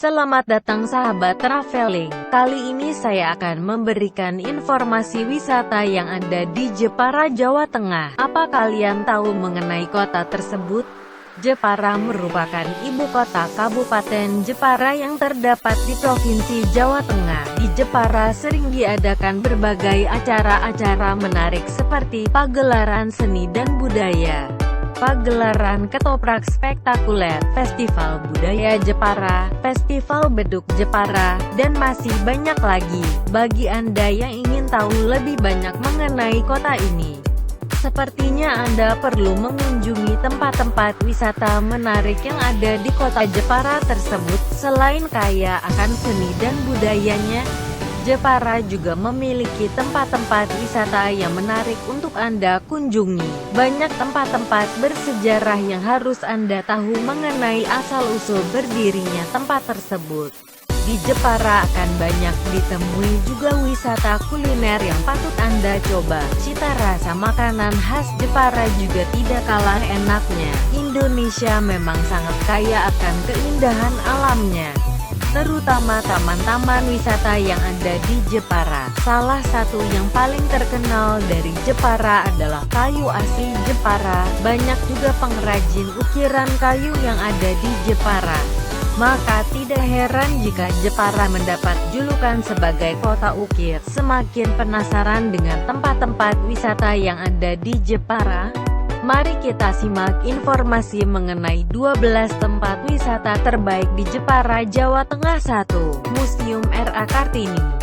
Selamat datang sahabat traveling. Kali ini saya akan memberikan informasi wisata yang ada di Jepara, Jawa Tengah. Apa kalian tahu mengenai kota tersebut? Jepara merupakan ibu kota Kabupaten Jepara yang terdapat di Provinsi Jawa Tengah. Di Jepara sering diadakan berbagai acara-acara menarik seperti pagelaran seni dan budaya, pagelaran ketoprak spektakuler, festival budaya Jepara, festival beduk Jepara, dan masih banyak lagi. Bagi Anda yang ingin tahu lebih banyak mengenai kota ini, sepertinya Anda perlu mengunjungi tempat-tempat wisata menarik yang ada di kota Jepara tersebut. Selain kaya akan seni dan budayanya, Jepara juga memiliki tempat-tempat wisata yang menarik untuk Anda kunjungi. Banyak tempat-tempat bersejarah yang harus Anda tahu mengenai asal-usul berdirinya tempat tersebut. Di Jepara akan banyak ditemui juga wisata kuliner yang patut Anda coba. Cita rasa makanan khas Jepara juga tidak kalah enaknya. Indonesia memang sangat kaya akan keindahan alamnya, terutama taman-taman wisata yang ada di Jepara. Salah satu yang paling terkenal dari Jepara adalah kayu asli Jepara. Banyak juga pengrajin ukiran kayu yang ada di Jepara. Maka tidak heran jika Jepara mendapat julukan sebagai kota ukir. Semakin penasaran dengan tempat-tempat wisata yang ada di Jepara? Mari kita simak informasi mengenai 12 tempat wisata terbaik di Jepara, Jawa Tengah. 1. Museum R.A. Kartini.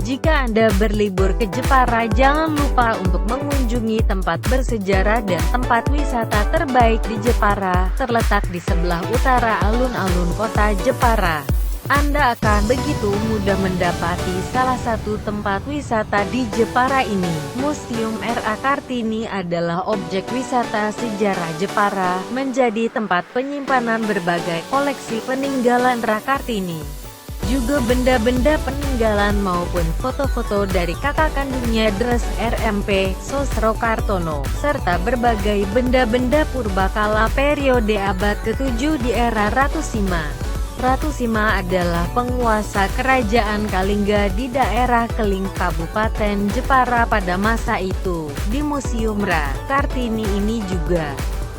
Jika Anda berlibur ke Jepara, jangan lupa untuk mengunjungi tempat bersejarah dan tempat wisata terbaik di Jepara. Terletak di sebelah utara alun-alun kota Jepara, Anda akan begitu mudah mendapati salah satu tempat wisata di Jepara ini. Museum R.A. Kartini adalah objek wisata sejarah Jepara, menjadi tempat penyimpanan berbagai koleksi peninggalan R.A. Kartini. Juga benda-benda peninggalan maupun foto-foto dari kakak kandungnya Dres RMP, Sosro Kartono, serta berbagai benda-benda purbakala periode abad ke-7 di era Ratu Sima. Ratu Sima adalah penguasa kerajaan Kalingga di daerah Keling, Kabupaten Jepara pada masa itu. Di Museum R.A. Kartini ini juga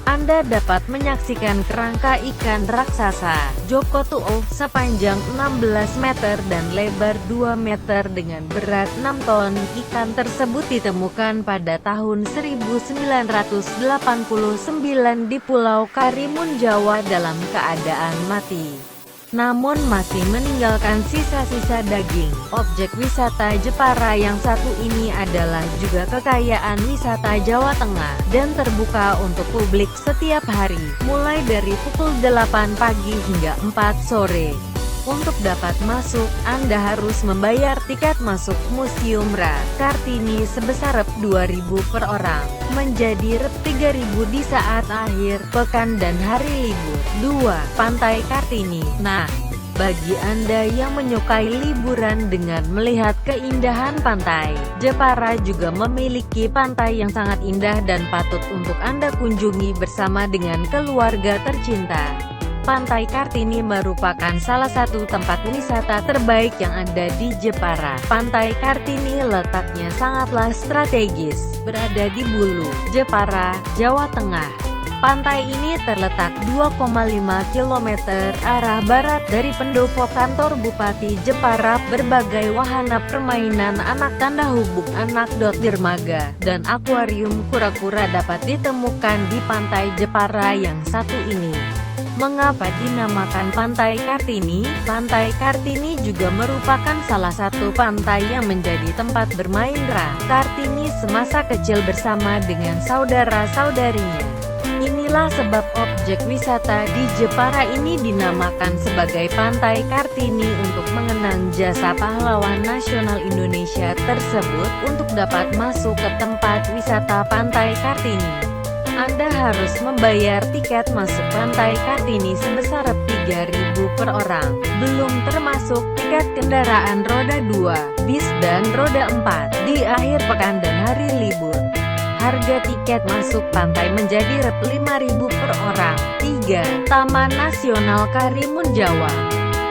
Anda dapat menyaksikan kerangka ikan raksasa Jokotuo sepanjang 16 meter dan lebar 2 meter dengan berat 6 ton. Ikan tersebut ditemukan pada tahun 1989 di Pulau Karimun, Jawa dalam keadaan mati, namun masih meninggalkan sisa-sisa daging. Objek wisata Jepara yang satu ini adalah juga kekayaan wisata Jawa Tengah, dan terbuka untuk publik setiap hari, mulai dari pukul 8 pagi hingga 4 sore. Untuk dapat masuk, Anda harus membayar tiket masuk Museum R.A. Kartini sebesar Rp2.000 per orang, menjadi Rp3.000 di saat akhir pekan dan hari libur. 2. Pantai Kartini. Nah, bagi Anda yang menyukai liburan dengan melihat keindahan pantai, Jepara juga memiliki pantai yang sangat indah dan patut untuk Anda kunjungi bersama dengan keluarga tercinta. Pantai Kartini merupakan salah satu tempat wisata terbaik yang ada di Jepara. Pantai Kartini letaknya sangatlah strategis, berada di Bulu, Jepara, Jawa Tengah. Pantai ini terletak 2,5 km arah barat dari pendopo kantor Bupati Jepara. Berbagai wahana permainan anak, tanda hubung anak, dermaga, dan akuarium kura-kura dapat ditemukan di Pantai Jepara yang satu ini. Mengapa dinamakan Pantai Kartini? Pantai Kartini juga merupakan salah satu pantai yang menjadi tempat bermain R.A. Kartini semasa kecil bersama dengan saudara-saudarinya. Inilah sebab objek wisata di Jepara ini dinamakan sebagai Pantai Kartini untuk mengenang jasa pahlawan nasional Indonesia tersebut. Untuk dapat masuk ke tempat wisata Pantai Kartini, Anda harus membayar tiket masuk Pantai Kartini sebesar Rp3.000 per orang, belum termasuk tiket kendaraan roda 2, bis dan roda 4, di akhir pekan dan hari libur. Harga tiket masuk pantai menjadi Rp5.000 per orang. 3. Taman Nasional Karimun Jawa.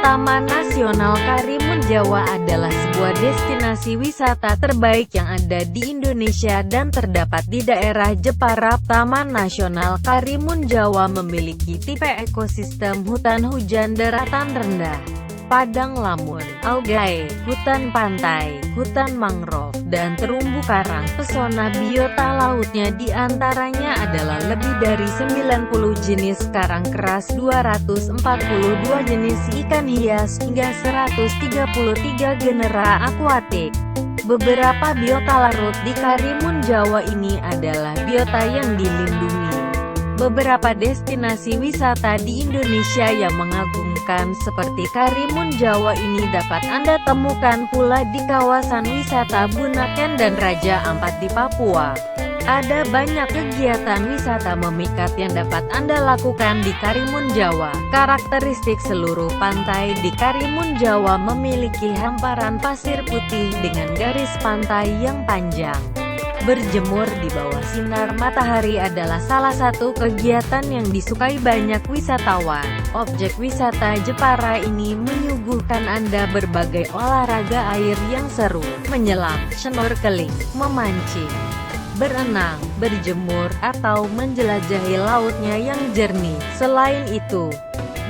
Taman Nasional Karimun Jawa adalah sebuah destinasi wisata terbaik yang ada di Indonesia dan terdapat di daerah Jepara. Taman Nasional Karimun Jawa memiliki tipe ekosistem hutan hujan daratan rendah, padang lamun, algae, hutan pantai, hutan mangrove, dan terumbu karang. Pesona biota lautnya diantaranya adalah lebih dari 90 jenis karang keras, 242 jenis ikan hias, hingga 133 genera akuatik. Beberapa biota larut di Karimun Jawa ini adalah biota yang dilindungi. Beberapa destinasi wisata di Indonesia yang mengagumkan seperti Karimun Jawa ini dapat Anda temukan pula di kawasan wisata Bunaken dan Raja Ampat di Papua. Ada banyak kegiatan wisata memikat yang dapat Anda lakukan di Karimun Jawa. Karakteristik seluruh pantai di Karimun Jawa memiliki hamparan pasir putih dengan garis pantai yang panjang. Berjemur di bawah sinar matahari adalah salah satu kegiatan yang disukai banyak wisatawan. Objek wisata Jepara ini menyuguhkan Anda berbagai olahraga air yang seru, menyelam, snorkeling, memancing, berenang, berjemur, atau menjelajahi lautnya yang jernih. Selain itu,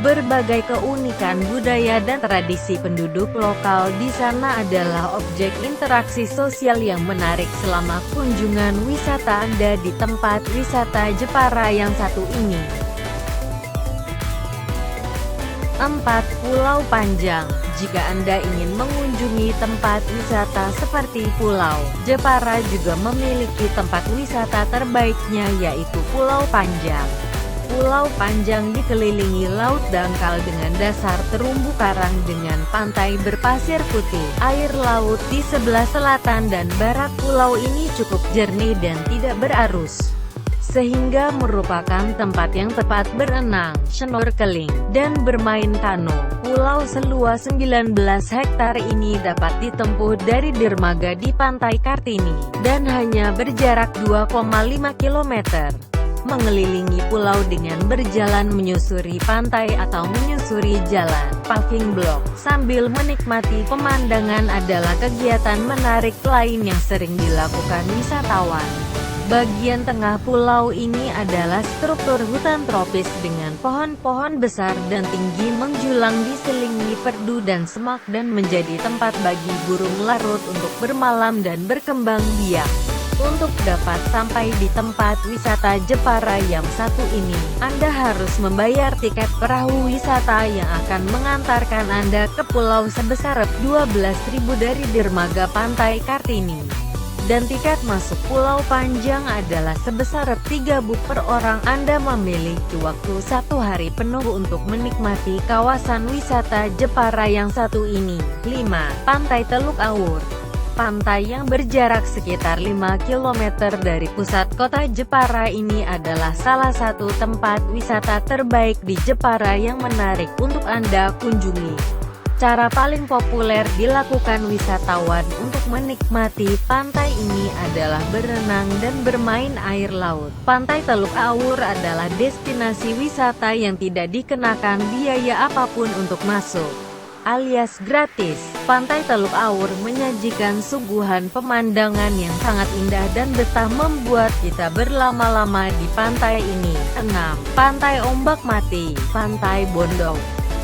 berbagai keunikan budaya dan tradisi penduduk lokal di sana adalah objek interaksi sosial yang menarik selama kunjungan wisata Anda di tempat wisata Jepara yang satu ini. 4. Pulau Panjang. Jika Anda ingin mengunjungi tempat wisata seperti Pulau Jepara, juga memiliki tempat wisata terbaiknya yaitu Pulau Panjang. Pulau Panjang dikelilingi laut dangkal dengan dasar terumbu karang dengan pantai berpasir putih. Air laut di sebelah selatan dan barat pulau ini cukup jernih dan tidak berarus, sehingga merupakan tempat yang tepat berenang, snorkeling, dan bermain kano. Pulau seluas 19 hektar ini dapat ditempuh dari dermaga di Pantai Kartini, dan hanya berjarak 2,5 km. Mengelilingi pulau dengan berjalan menyusuri pantai atau menyusuri jalan paving block sambil menikmati pemandangan adalah kegiatan menarik lain yang sering dilakukan wisatawan. Bagian tengah pulau ini adalah struktur hutan tropis dengan pohon-pohon besar dan tinggi menjulang diselingi perdu dan semak dan menjadi tempat bagi burung larut untuk bermalam dan berkembang biak. Untuk dapat sampai di tempat wisata Jepara yang satu ini, Anda harus membayar tiket perahu wisata yang akan mengantarkan Anda ke pulau sebesar 12.000 dari dermaga Pantai Kartini. Dan tiket masuk Pulau Panjang adalah sebesar 3.000 per orang. Anda memiliki waktu 1 hari penuh untuk menikmati kawasan wisata Jepara yang satu ini. 5. Pantai Teluk Awur. Pantai yang berjarak sekitar 5 km dari pusat kota Jepara ini adalah salah satu tempat wisata terbaik di Jepara yang menarik untuk Anda kunjungi. Cara paling populer dilakukan wisatawan untuk menikmati pantai ini adalah berenang dan bermain air laut. Pantai Teluk Awur adalah destinasi wisata yang tidak dikenakan biaya apapun untuk masuk, alias gratis. Pantai Teluk Awur menyajikan suguhan pemandangan yang sangat indah dan betah membuat kita berlama-lama di pantai ini. 6. Pantai Ombak Mati. Pantai Bondo.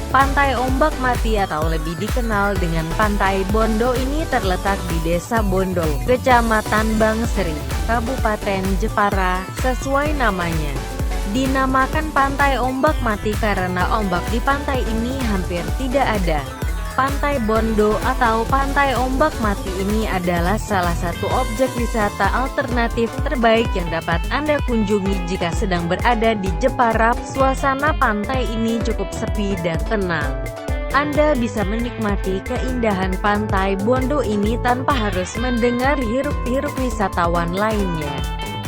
Pantai Ombak Mati atau lebih dikenal dengan Pantai Bondo ini terletak di Desa Bondo, Kecamatan Bangsri, Kabupaten Jepara. Sesuai namanya, dinamakan Pantai Ombak Mati karena ombak di pantai ini hampir tidak ada. Pantai Bondo atau Pantai Ombak Mati ini adalah salah satu objek wisata alternatif terbaik yang dapat Anda kunjungi jika sedang berada di Jepara. Suasana pantai ini cukup sepi dan tenang. Anda bisa menikmati keindahan Pantai Bondo ini tanpa harus mendengar hiruk-pikuk wisatawan lainnya.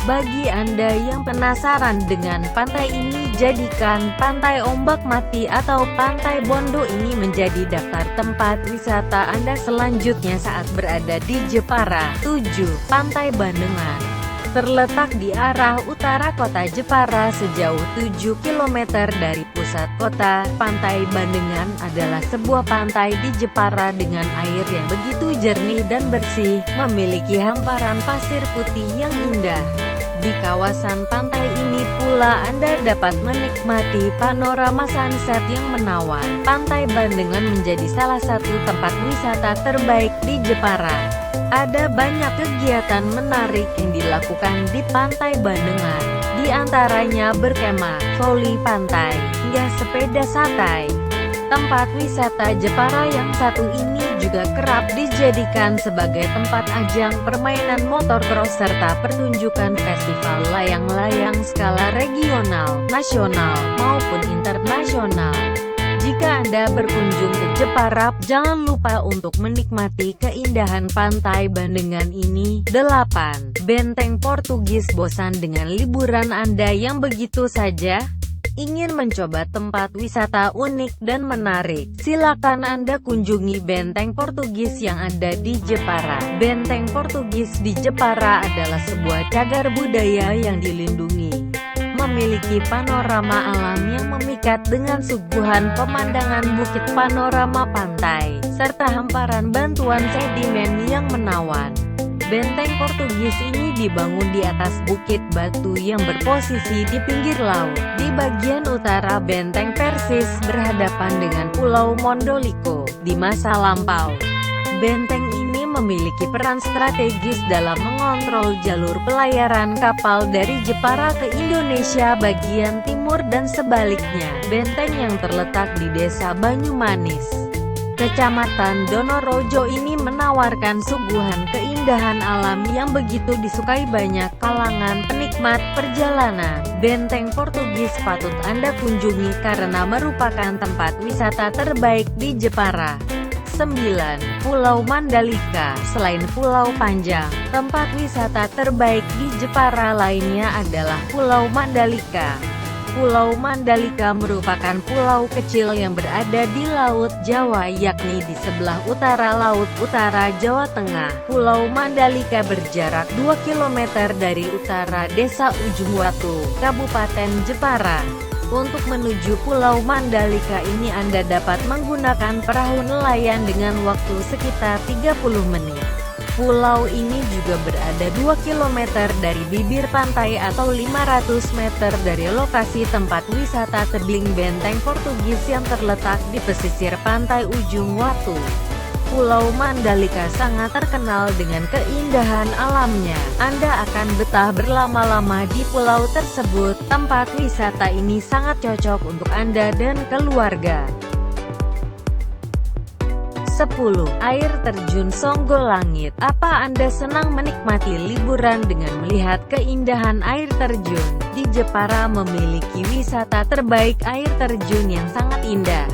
Bagi Anda yang penasaran dengan pantai ini, jadikan Pantai Ombak Mati atau Pantai Bondo ini menjadi daftar tempat wisata Anda selanjutnya saat berada di Jepara. 7. Pantai Bandengan. Terletak di arah utara kota Jepara sejauh 7 km dari pusat kota, Pantai Bandengan adalah sebuah pantai di Jepara dengan air yang begitu jernih dan bersih, memiliki hamparan pasir putih yang indah. Di kawasan pantai ini pula Anda dapat menikmati panorama sunset yang menawan. Pantai Bandengan menjadi salah satu tempat wisata terbaik di Jepara. Ada banyak kegiatan menarik yang dilakukan di Pantai Bandengan, di antaranya berkemah, voli pantai, hingga sepeda santai. Tempat wisata Jepara yang satu ini juga kerap dijadikan sebagai tempat ajang permainan motocross serta pertunjukan festival layang-layang skala regional, nasional, maupun internasional. Jika Anda berkunjung ke Jepara, jangan lupa untuk menikmati keindahan Pantai Bandengan ini. 8. Benteng Portugis. Bosan dengan liburan Anda yang begitu saja? Ingin mencoba tempat wisata unik dan menarik? Silakan Anda kunjungi Benteng Portugis yang ada di Jepara. Benteng Portugis di Jepara adalah sebuah cagar budaya yang dilindungi. Memiliki panorama alam yang memikat dengan suguhan pemandangan bukit, panorama pantai, serta hamparan batuan sedimen yang menawan. Benteng Portugis ini dibangun di atas bukit batu yang berposisi di pinggir laut. Di bagian utara benteng persis berhadapan dengan Pulau Mondoliko. Di masa lampau, benteng ini memiliki peran strategis dalam mengontrol jalur pelayaran kapal dari Jepara ke Indonesia bagian timur dan sebaliknya. Benteng yang terletak di Desa Banyumanis, Kecamatan Donorojo ini menawarkan suguhan keindahan alam yang begitu disukai banyak kalangan penikmat perjalanan. Benteng Portugis patut Anda kunjungi karena merupakan tempat wisata terbaik di Jepara. 9. Pulau Mandalika. Selain Pulau Panjang, tempat wisata terbaik di Jepara lainnya adalah Pulau Mandalika. Pulau Mandalika merupakan pulau kecil yang berada di Laut Jawa, yakni di sebelah utara Laut Utara Jawa Tengah. Pulau Mandalika berjarak 2 km dari utara Desa Ujung Watu, Kabupaten Jepara. Untuk menuju Pulau Mandalika ini Anda dapat menggunakan perahu nelayan dengan waktu sekitar 30 menit. Pulau ini juga berada 2 km dari bibir pantai atau 500 meter dari lokasi tempat wisata tebing Benteng Portugis yang terletak di pesisir pantai Ujung Watu. Pulau Mandalika sangat terkenal dengan keindahan alamnya. Anda akan betah berlama-lama di pulau tersebut. Tempat wisata ini sangat cocok untuk Anda dan keluarga. 10. Air terjun Songgolangit. Apa Anda senang menikmati liburan dengan melihat keindahan air terjun? Di Jepara memiliki wisata terbaik air terjun yang sangat indah.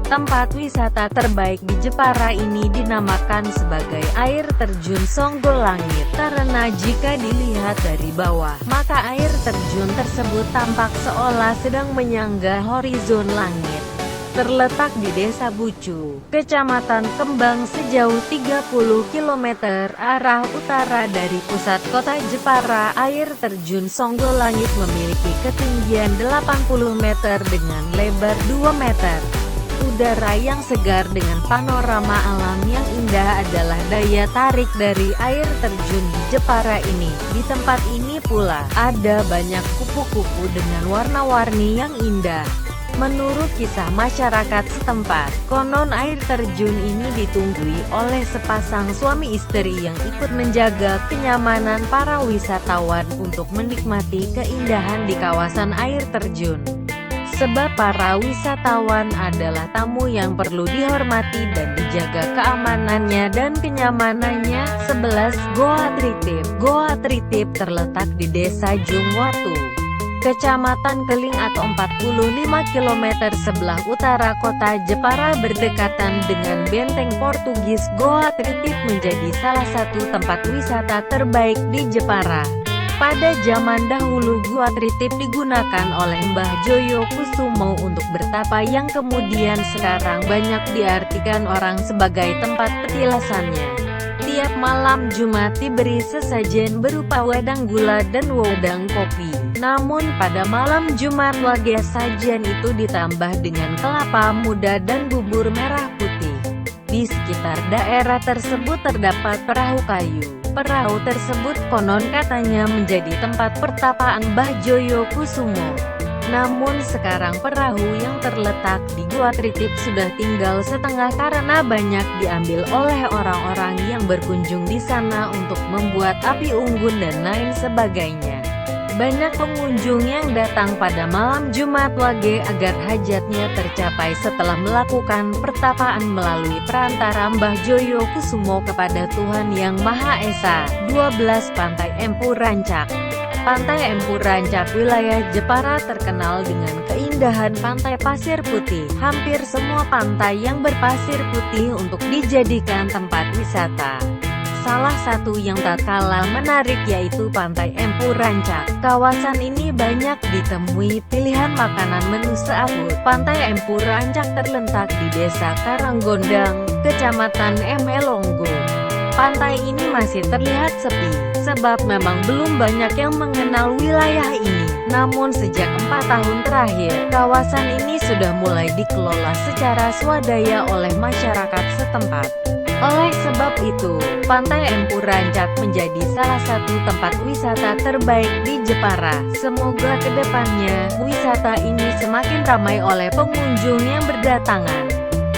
Tempat wisata terbaik di Jepara ini dinamakan sebagai air terjun Songgolangit karena jika dilihat dari bawah, maka air terjun tersebut tampak seolah sedang menyangga horizon langit. Terletak di Desa Bucu, Kecamatan Kembang sejauh 30 km arah utara dari pusat kota Jepara. Air terjun Songgolangit memiliki ketinggian 80 meter dengan lebar 2 meter. Udara yang segar dengan panorama alam yang indah adalah daya tarik dari air terjun di Jepara ini. Di tempat ini pula, ada banyak kupu-kupu dengan warna-warni yang indah. Menurut kisah masyarakat setempat, konon air terjun ini ditunggui oleh sepasang suami istri yang ikut menjaga kenyamanan para wisatawan untuk menikmati keindahan di kawasan air terjun. Sebab para wisatawan adalah tamu yang perlu dihormati dan dijaga keamanannya dan kenyamanannya. 11. Goa Tritip. Goa Tritip terletak di Desa Jungwatu, Kecamatan Keling atau 45 km sebelah utara kota Jepara berdekatan dengan Benteng Portugis. Goa Tritip menjadi salah satu tempat wisata terbaik di Jepara. Pada zaman dahulu Goa Tritip digunakan oleh Mbah Joyo Kusumo untuk bertapa yang kemudian sekarang banyak diartikan orang sebagai tempat petilasannya. Tiap malam Jumat diberi sesajen berupa wedang gula dan wedang kopi. Namun pada malam Jumat Wage sajian itu ditambah dengan kelapa muda dan bubur merah putih. Di sekitar daerah tersebut terdapat perahu kayu. Perahu tersebut konon katanya menjadi tempat pertapaan Mbah Joyo Kusumo. Namun sekarang perahu yang terletak di Gua Tritip sudah tinggal setengah karena banyak diambil oleh orang-orang yang berkunjung di sana untuk membuat api unggun dan lain sebagainya. Banyak pengunjung yang datang pada malam Jumat Wage agar hajatnya tercapai setelah melakukan pertapaan melalui perantara Mbah Joyo Kusumo kepada Tuhan Yang Maha Esa. 12 Pantai Empu Rancak. Pantai Empu Rancak wilayah Jepara terkenal dengan keindahan pantai pasir putih. Hampir semua pantai yang berpasir putih untuk dijadikan tempat wisata. Salah satu yang tak kalah menarik yaitu Pantai Empu Rancak. Kawasan ini banyak ditemui pilihan makanan menu seafood. Pantai Empu Rancak terletak di Desa Karanggondang, Kecamatan Emelonggo. Pantai ini masih terlihat sepi, sebab memang belum banyak yang mengenal wilayah ini. Namun sejak 4 tahun terakhir, kawasan ini sudah mulai dikelola secara swadaya oleh masyarakat setempat. Oleh sebab itu, Pantai Empu Rancak menjadi salah satu tempat wisata terbaik di Jepara. Semoga kedepannya, wisata ini semakin ramai oleh pengunjung yang berdatangan.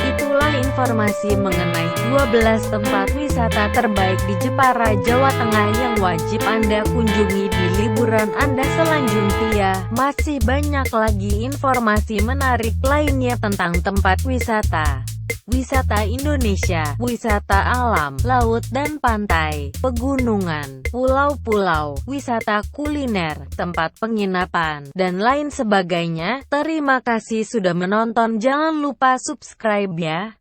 Itulah informasi mengenai 12 tempat wisata terbaik di Jepara, Jawa Tengah yang wajib Anda kunjungi di liburan Anda selanjutnya. Masih banyak lagi informasi menarik lainnya tentang tempat wisata. Wisata Indonesia, wisata alam, laut dan pantai, pegunungan, pulau-pulau, wisata kuliner, tempat penginapan, dan lain sebagainya. Terima kasih sudah menonton, jangan lupa subscribe ya.